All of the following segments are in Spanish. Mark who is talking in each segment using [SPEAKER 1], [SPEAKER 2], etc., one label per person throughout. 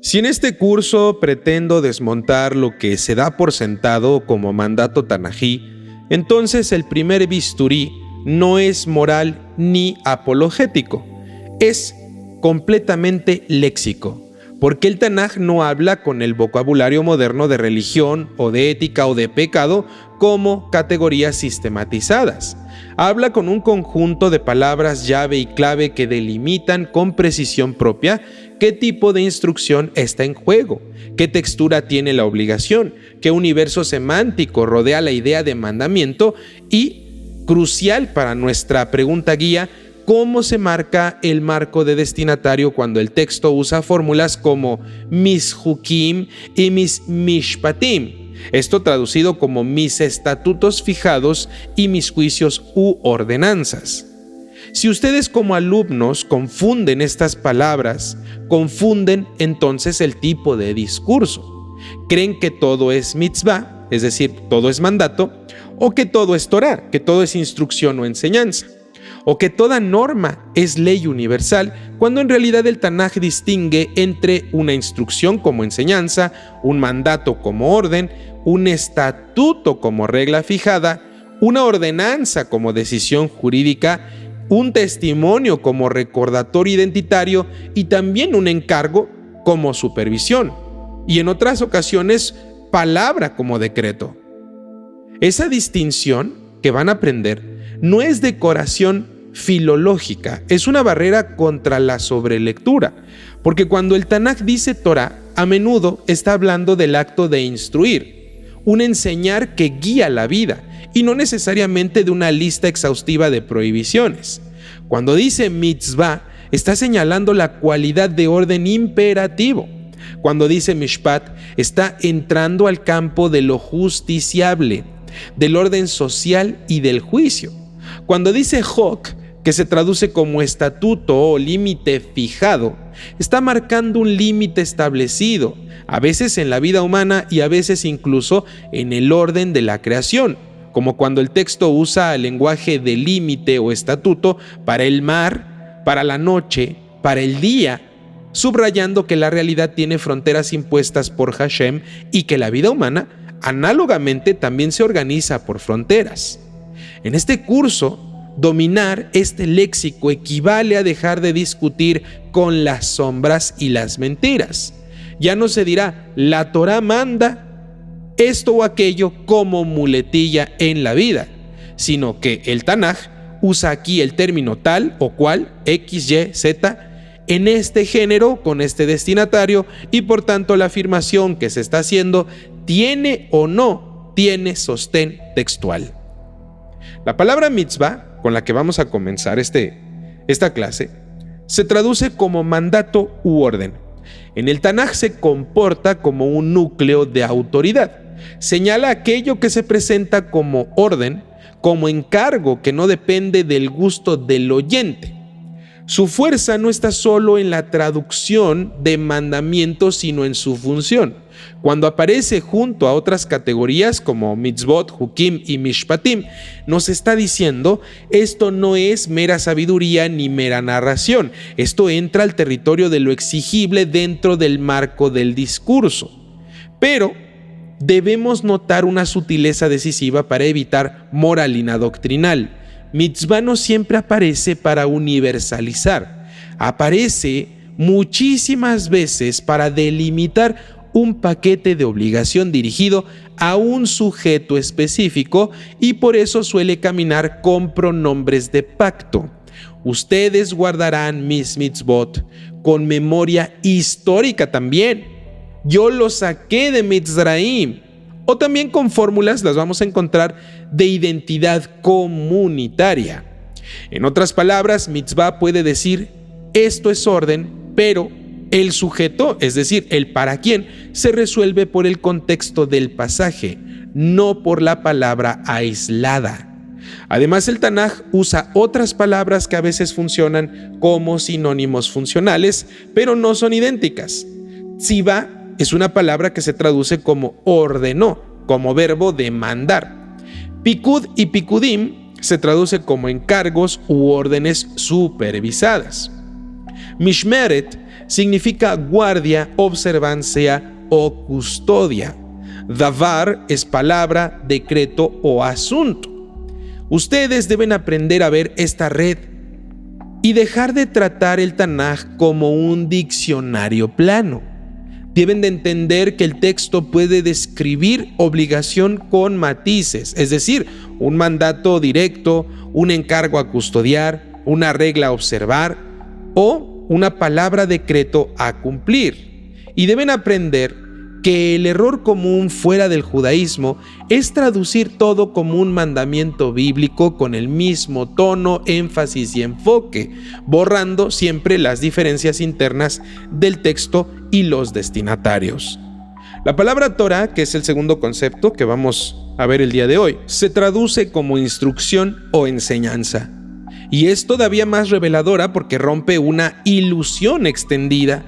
[SPEAKER 1] Si en este curso pretendo desmontar lo que se da por sentado como mandato tanají, entonces el primer bisturí no es moral ni apologético, es completamente léxico, porque el Tanaj no habla con el vocabulario moderno de religión o de ética o de pecado como categorías sistematizadas. Habla con un conjunto de palabras llave y clave que delimitan con precisión propia qué tipo de instrucción está en juego, qué textura tiene la obligación, qué universo semántico rodea la idea de mandamiento y, crucial para nuestra pregunta guía, cómo se marca el marco de destinatario cuando el texto usa fórmulas como mis hukim y mis mishpatim. Esto traducido como mis estatutos fijados y mis juicios u ordenanzas. Si ustedes como alumnos confunden estas palabras, confunden entonces el tipo de discurso. Creen que todo es mitzvah, es decir, todo es mandato, o que todo es Torah, que todo es instrucción o enseñanza, o que toda norma es ley universal, cuando en realidad el Tanaj distingue entre una instrucción como enseñanza, un mandato como orden, un estatuto como regla fijada, una ordenanza como decisión jurídica, un testimonio como recordatorio identitario y también un encargo como supervisión, y en otras ocasiones palabra como decreto. Esa distinción que van a aprender no es decoración filológica, es una barrera contra la sobrelectura, porque cuando el Tanaj dice Torah, a menudo está hablando del acto de instruir, un enseñar que guía la vida, y no necesariamente de una lista exhaustiva de prohibiciones. Cuando dice mitzvah, está señalando la cualidad de orden imperativo. Cuando dice mishpat, está entrando al campo de lo justiciable, del orden social y del juicio. Cuando dice hok, que se traduce como estatuto o límite fijado, está marcando un límite establecido, a veces en la vida humana y a veces incluso en el orden de la creación, como cuando el texto usa el lenguaje de límite o estatuto para el mar, para la noche, para el día, subrayando que la realidad tiene fronteras impuestas por Hashem y que la vida humana, análogamente, también se organiza por fronteras. En este curso, dominar este léxico equivale a dejar de discutir con las sombras y las mentiras. Ya no se dirá, la Torah manda esto o aquello como muletilla en la vida, sino que el Tanaj usa aquí el término tal o cual, X, Y, Z, en este género, con este destinatario, y por tanto la afirmación que se está haciendo tiene o no tiene sostén textual. La palabra mitzvah, con la que vamos a comenzar esta clase, se traduce como mandato u orden. En el Tanaj se comporta como un núcleo de autoridad. Señala aquello que se presenta como orden, como encargo que no depende del gusto del oyente. Su fuerza no está solo en la traducción de mandamientos, sino en su función. Cuando aparece junto a otras categorías como mitzvot, hukim y mishpatim, nos está diciendo, esto no es mera sabiduría ni mera narración. Esto entra al territorio de lo exigible dentro del marco del discurso. Pero debemos notar una sutileza decisiva para evitar moralina doctrinal. Mitzvah no siempre aparece para universalizar, aparece muchísimas veces para delimitar un paquete de obligación dirigido a un sujeto específico y por eso suele caminar con pronombres de pacto. Ustedes guardarán mis mitzvot con memoria histórica también. Yo los saqué de Mitzraim. O también con fórmulas las vamos a encontrar de identidad comunitaria. En otras palabras, mitzvah puede decir esto es orden, pero el sujeto, es decir, el para quién, se resuelve por el contexto del pasaje, no por la palabra aislada. Además, el Tanaj usa otras palabras que a veces funcionan como sinónimos funcionales, pero no son idénticas. Tzivá es una palabra que se traduce como ordenó, como verbo de mandar. Pikud y pikudim se traduce como encargos u órdenes supervisadas. Mishmeret significa guardia, observancia o custodia. Davar es palabra, decreto o asunto. Ustedes deben aprender a ver esta red y dejar de tratar el Tanaj como un diccionario plano. Deben de entender que el texto puede describir obligación con matices, es decir, un mandato directo, un encargo a custodiar, una regla a observar o una palabra decreto a cumplir. Y deben aprender que el error común fuera del judaísmo es traducir todo como un mandamiento bíblico con el mismo tono, énfasis y enfoque, borrando siempre las diferencias internas del texto y los destinatarios. La palabra Torah, que es el segundo concepto que vamos a ver el día de hoy, se traduce como instrucción o enseñanza. Y es todavía más reveladora porque rompe una ilusión extendida.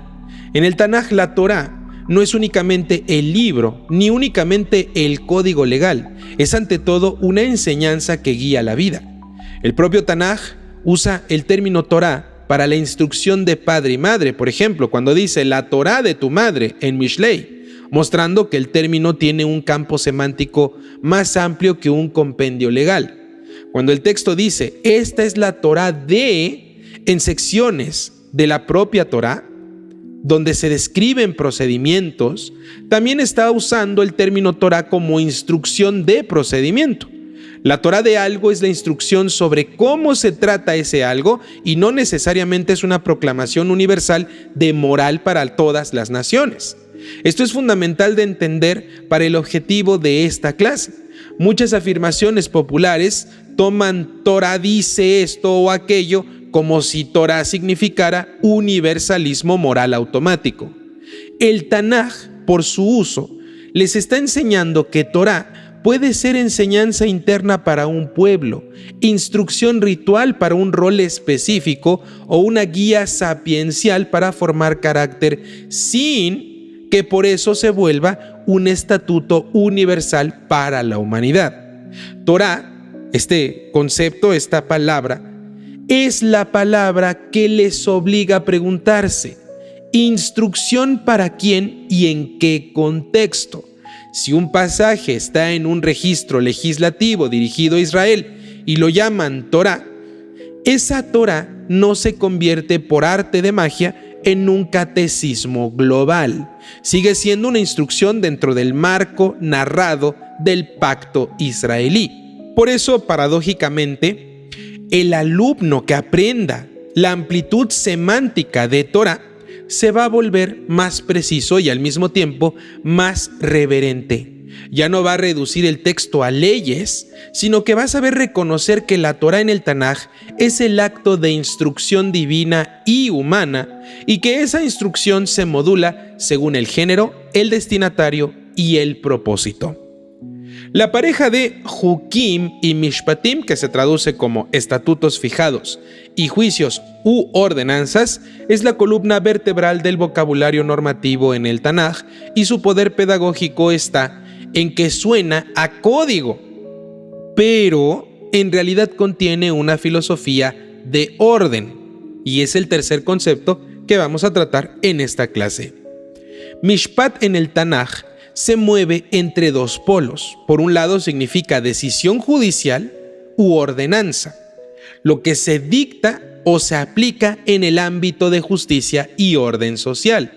[SPEAKER 1] En el Tanaj, la Torah no es únicamente el libro, ni únicamente el código legal, es ante todo una enseñanza que guía la vida. El propio Tanaj usa el término Torah para la instrucción de padre y madre, por ejemplo, cuando dice la Torah de tu madre en Mishlei, mostrando que el término tiene un campo semántico más amplio que un compendio legal. Cuando el texto dice esta es la Torah en secciones de la propia Torah, donde se describen procedimientos, también está usando el término Torah como instrucción de procedimiento. La Torah de algo es la instrucción sobre cómo se trata ese algo y no necesariamente es una proclamación universal de moral para todas las naciones. Esto es fundamental de entender para el objetivo de esta clase. Muchas afirmaciones populares toman Torah dice esto o aquello como si Torah significara universalismo moral automático. El Tanaj, por su uso, les está enseñando que Torah puede ser enseñanza interna para un pueblo, instrucción ritual para un rol específico o una guía sapiencial para formar carácter sin que por eso se vuelva un estatuto universal para la humanidad. Torah, este concepto, esta palabra, es la palabra que les obliga a preguntarse, ¿instrucción para quién y en qué contexto? Si un pasaje está en un registro legislativo dirigido a Israel y lo llaman Torah, esa Torah no se convierte por arte de magia en un catecismo global. Sigue siendo una instrucción dentro del marco narrado del pacto israelí. Por eso, paradójicamente, el alumno que aprenda la amplitud semántica de Torah se va a volver más preciso y al mismo tiempo más reverente. Ya no va a reducir el texto a leyes, sino que va a saber reconocer que la Torah en el Tanaj es el acto de instrucción divina y humana y que esa instrucción se modula según el género, el destinatario y el propósito. La pareja de Jukim y Mishpatim, que se traduce como estatutos fijados, y juicios u ordenanzas, es la columna vertebral del vocabulario normativo en el Tanaj y su poder pedagógico está en que suena a código, pero en realidad contiene una filosofía de orden, y es el tercer concepto que vamos a tratar en esta clase. Mishpat en el Tanaj se mueve entre dos polos. Por un lado significa decisión judicial u ordenanza, lo que se dicta o se aplica en el ámbito de justicia y orden social.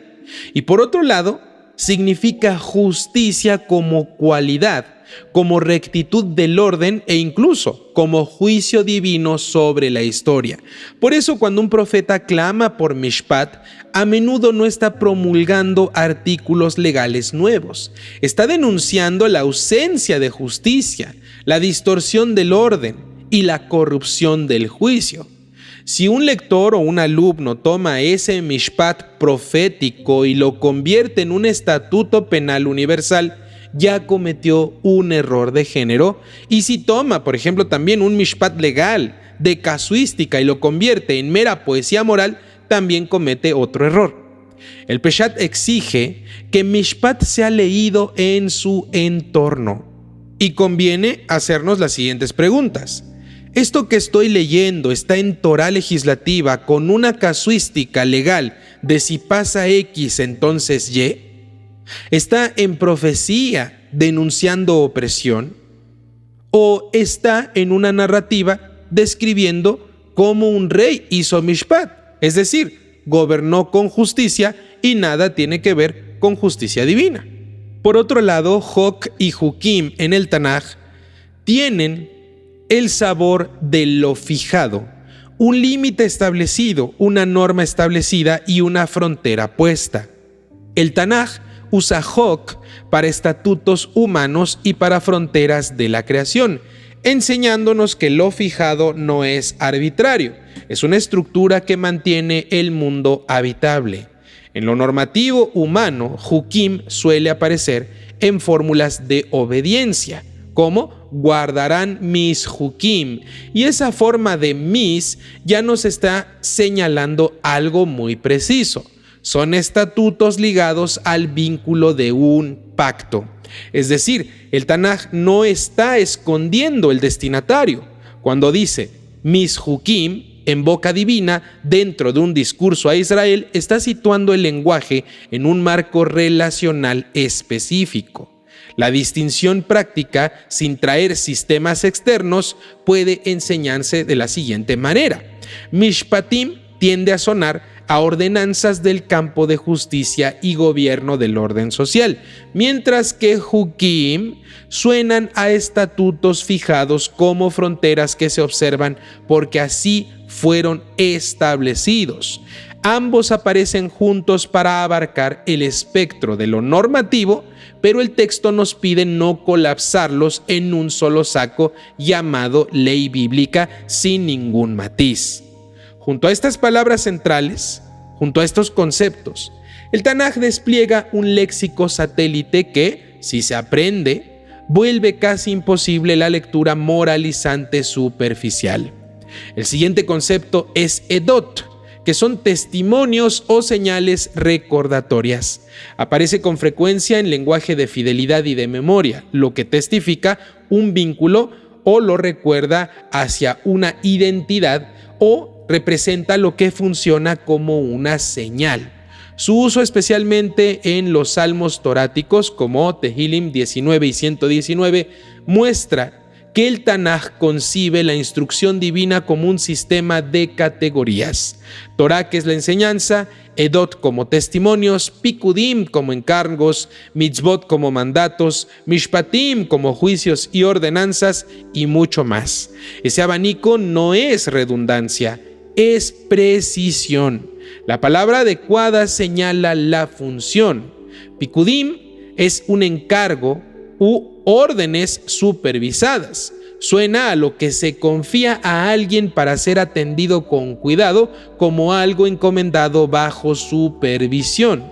[SPEAKER 1] Y por otro lado, significa justicia como cualidad, como rectitud del orden e incluso como juicio divino sobre la historia. Por eso cuando un profeta clama por Mishpat, a menudo no está promulgando artículos legales nuevos. Está denunciando la ausencia de justicia, la distorsión del orden y la corrupción del juicio. Si un lector o un alumno toma ese Mishpat profético y lo convierte en un estatuto penal universal, ya cometió un error de género. Y si toma, por ejemplo, también un Mishpat legal de casuística y lo convierte en mera poesía moral, también comete otro error. El Peshat exige que Mishpat sea leído en su entorno y conviene hacernos las siguientes preguntas. esto que estoy leyendo está en Torá legislativa con una casuística legal de si pasa X entonces Y, está en profecía denunciando opresión, o está en una narrativa describiendo cómo un rey hizo mishpat, es decir, gobernó con justicia y nada tiene que ver con justicia divina. Por otro lado, Hok y Hukim en el Tanaj tienen el sabor de lo fijado, un límite establecido, una norma establecida y una frontera puesta. El Tanaj usa Hok para estatutos humanos y para fronteras de la creación, enseñándonos que lo fijado no es arbitrario, es una estructura que mantiene el mundo habitable. En lo normativo humano, Hukim suele aparecer en fórmulas de obediencia, como guardarán mis Hukim, y esa forma de mis ya nos está señalando algo muy preciso. Son estatutos ligados al vínculo de un pacto. Es decir, el Tanaj no está escondiendo el destinatario. Cuando dice mis Hukim en boca divina dentro de un discurso a Israel, está situando el lenguaje en un marco relacional específico. La distinción práctica, sin traer sistemas externos, puede enseñarse de la siguiente manera. Mishpatim tiende a sonar a ordenanzas del campo de justicia y gobierno del orden social, mientras que Hukim suenan a estatutos fijados como fronteras que se observan porque así fueron establecidos. Ambos aparecen juntos para abarcar el espectro de lo normativo, pero el texto nos pide no colapsarlos en un solo saco llamado ley bíblica sin ningún matiz. Junto a estas palabras centrales, junto a estos conceptos, el Tanaj despliega un léxico satélite que, si se aprende, vuelve casi imposible la lectura moralizante superficial. El siguiente concepto es edot, que son testimonios o señales recordatorias. Aparece con frecuencia en lenguaje de fidelidad y de memoria, lo que testifica un vínculo o lo recuerda hacia una identidad o representa lo que funciona como una señal. Su uso especialmente en los salmos toráticos como Tehilim 19 y 119 muestra que el Tanaj concibe la instrucción divina como un sistema de categorías. Torá, que es la enseñanza, Edot como testimonios, Pikudim como encargos, Mitzvot como mandatos, Mishpatim como juicios y ordenanzas y mucho más. Ese abanico no es redundancia, es precisión. La palabra adecuada señala la función. Pikudim es un encargo u órdenes supervisadas. Suena a lo que se confía a alguien para ser atendido con cuidado, como algo encomendado bajo supervisión.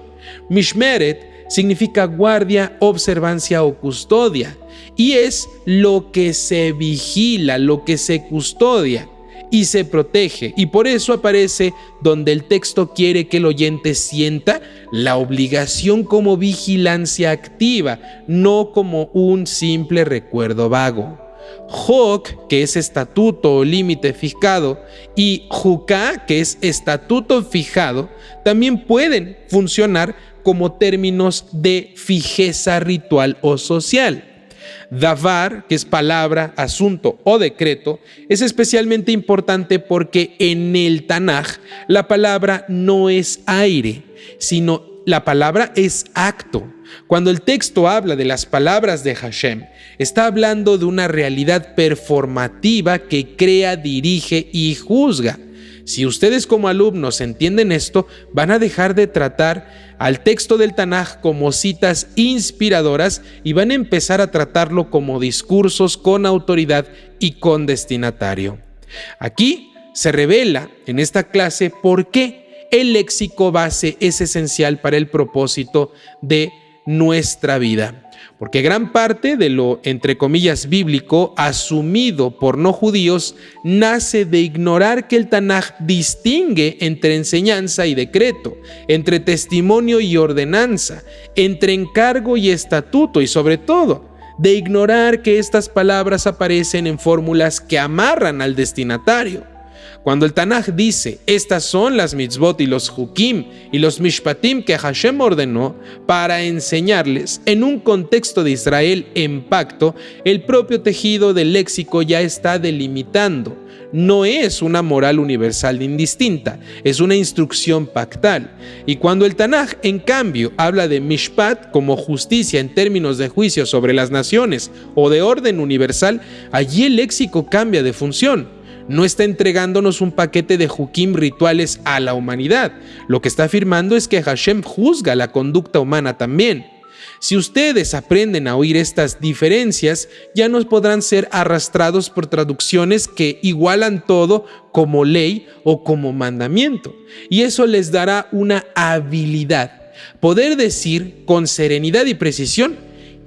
[SPEAKER 1] Mishmeret significa guardia, observancia o custodia, y es lo que se vigila, lo que se custodia y se protege, y por eso aparece donde el texto quiere que el oyente sienta la obligación como vigilancia activa, no como un simple recuerdo vago. Hok, que es estatuto o límite fijado, y Juká, que es estatuto fijado, también pueden funcionar como términos de fijeza ritual o social. Davar, que es palabra, asunto o decreto, es especialmente importante porque en el Tanaj la palabra no es aire, sino la palabra es acto. Cuando el texto habla de las palabras de Hashem, está hablando de una realidad performativa que crea, dirige y juzga. Si ustedes como alumnos entienden esto, van a dejar de tratar al texto del Tanaj como citas inspiradoras y van a empezar a tratarlo como discursos con autoridad y con destinatario. Aquí se revela en esta clase por qué el léxico base es esencial para el propósito de nuestra vida. Porque gran parte de lo, entre comillas, bíblico, asumido por no judíos, nace de ignorar que el Tanaj distingue entre enseñanza y decreto, entre testimonio y ordenanza, entre encargo y estatuto, y sobre todo, de ignorar que estas palabras aparecen en fórmulas que amarran al destinatario. Cuando el Tanaj dice, estas son las mitzvot y los hukim y los mishpatim que Hashem ordenó para enseñarles en un contexto de Israel en pacto, el propio tejido del léxico ya está delimitando. No es una moral universal indistinta, es una instrucción pactal. Y cuando el Tanaj, en cambio, habla de mishpat como justicia en términos de juicio sobre las naciones o de orden universal, allí el léxico cambia de función. No está entregándonos un paquete de hukim rituales a la humanidad. Lo que está afirmando es que Hashem juzga la conducta humana también. Si ustedes aprenden a oír estas diferencias, ya no podrán ser arrastrados por traducciones que igualan todo como ley o como mandamiento. Y eso les dará una habilidad, poder decir con serenidad y precisión,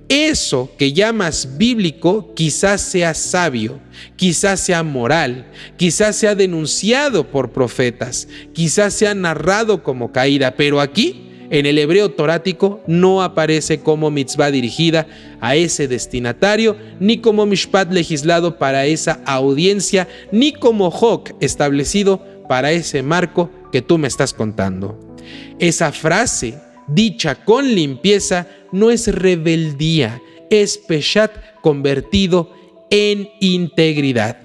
[SPEAKER 1] eso que llamas bíblico quizás sea sabio, quizás sea moral, quizás sea denunciado por profetas, quizás sea narrado como caída, pero aquí, en el hebreo torático, no aparece como mitzvah dirigida a ese destinatario, ni como mishpat legislado para esa audiencia, ni como hok establecido para ese marco que tú me estás contando. Esa frase, dicha con limpieza, no es rebeldía, es peshat convertido en integridad.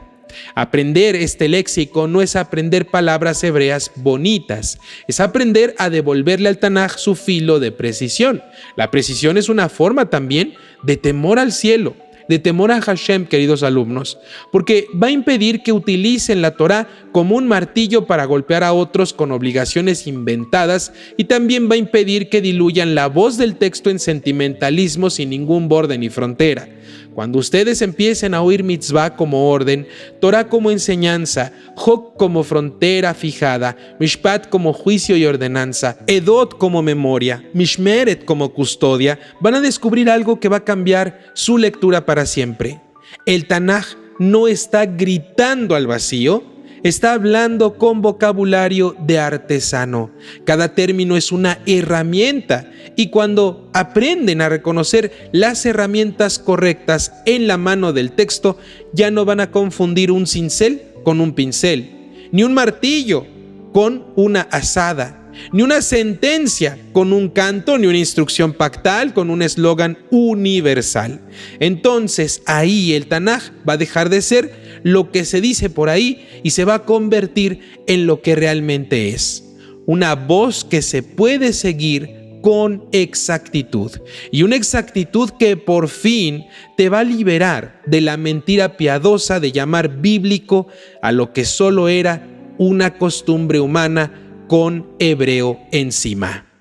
[SPEAKER 1] Aprender este léxico no es aprender palabras hebreas bonitas, es aprender a devolverle al Tanaj su filo de precisión. La precisión es una forma también de temor al cielo, de temor a Hashem, queridos alumnos, porque va a impedir que utilicen la Torá como un martillo para golpear a otros con obligaciones inventadas, y también va a impedir que diluyan la voz del texto en sentimentalismo sin ningún borde ni frontera. Cuando ustedes empiecen a oír mitzvah como orden, Torah como enseñanza, hok como frontera fijada, mishpat como juicio y ordenanza, edot como memoria, mishmeret como custodia, van a descubrir algo que va a cambiar su lectura para siempre. El Tanaj no está gritando al vacío, está hablando con vocabulario de artesano. Cada término es una herramienta, y cuando aprenden a reconocer las herramientas correctas en la mano del texto, ya no van a confundir un cincel con un pincel, ni un martillo con una azada, ni una sentencia con un canto, ni una instrucción pactal con un eslogan universal. Entonces ahí el Tanaj va a dejar de ser lo que se dice por ahí y se va a convertir en lo que realmente es: una voz que se puede seguir con exactitud, y una exactitud que por fin te va a liberar de la mentira piadosa de llamar bíblico a lo que solo era una costumbre humana con hebreo encima.